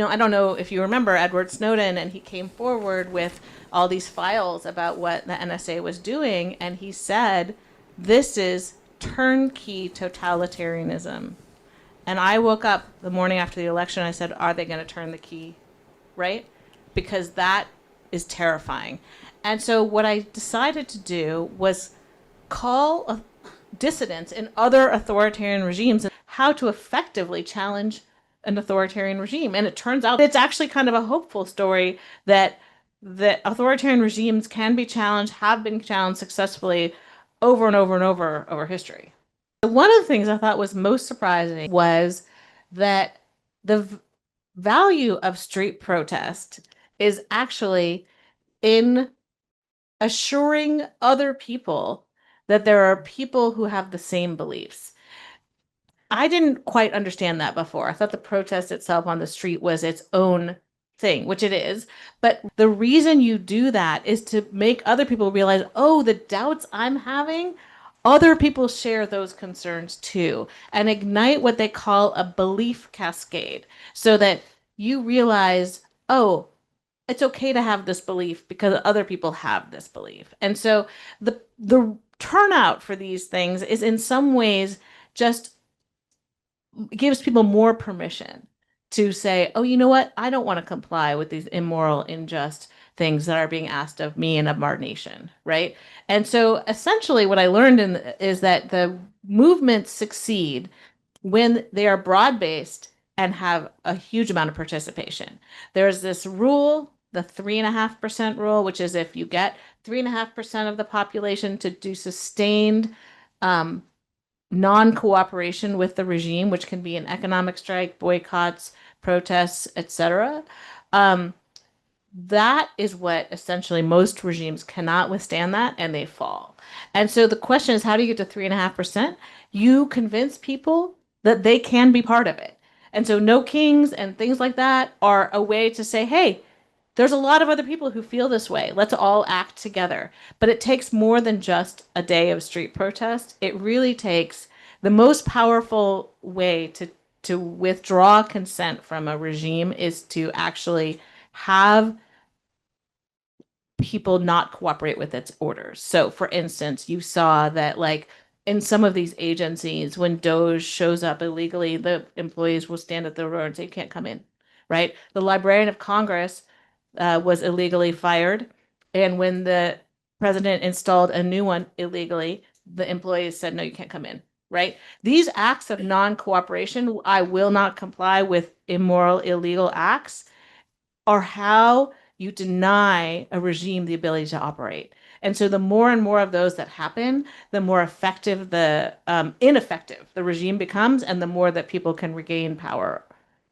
I don't know if you remember Edward Snowden, and he came forward with all these files about what the NSA was doing, and he said, this is turnkey totalitarianism. And I woke up the morning after the election, I said, are they going to turn the key? Right? Because that is terrifying. And so what I decided to do was call dissidents in other authoritarian regimes how to effectively challenge an authoritarian regime. And it turns out it's actually kind of a hopeful story that authoritarian regimes can be challenged, have been challenged successfully over and over and over history. One of the things I thought was most surprising was that the value of street protest is actually in assuring other people that there are people who have the same beliefs. I didn't quite understand that before. I thought the protest itself on the street was its own thing, which it is. But the reason you do that is to make other people realize, oh, the doubts I'm having, other people share those concerns too, and ignite what they call a belief cascade so that you realize, oh, it's okay to have this belief because other people have this belief. And so the turnout for these things is in some ways just gives people more permission to say, oh, you know what? I don't want to comply with these immoral, unjust things that are being asked of me and of our nation, right? And so essentially what I learned is that the movements succeed when they are broad-based and have a huge amount of participation. There's this rule, the 3.5% rule, which is if you get 3.5% of the population to do sustained non-cooperation with the regime, which can be an economic strike, boycotts, protests, etc. That is what essentially most regimes cannot withstand that, and they fall. And so the question is, how do you get to 3.5%? You convince people that they can be part of it. And so no kings and things like that are a way to say, hey, there's a lot of other people who feel this way. Let's all act together. But it takes more than just a day of street protest. It really takes the most powerful way to withdraw consent from a regime is to actually have people not cooperate with its orders. So, for instance, you saw that, like, in some of these agencies, when Doge shows up illegally, the employees will stand at the door and say, you can't come in, right? The Librarian of Congress was illegally fired. And when the president installed a new one illegally, the employees said, no, you can't come in, right? These acts of non-cooperation, I will not comply with immoral, illegal acts, are how you deny a regime the ability to operate. And so the more and more of those that happen, the more effective the ineffective the regime becomes, and the more that people can regain power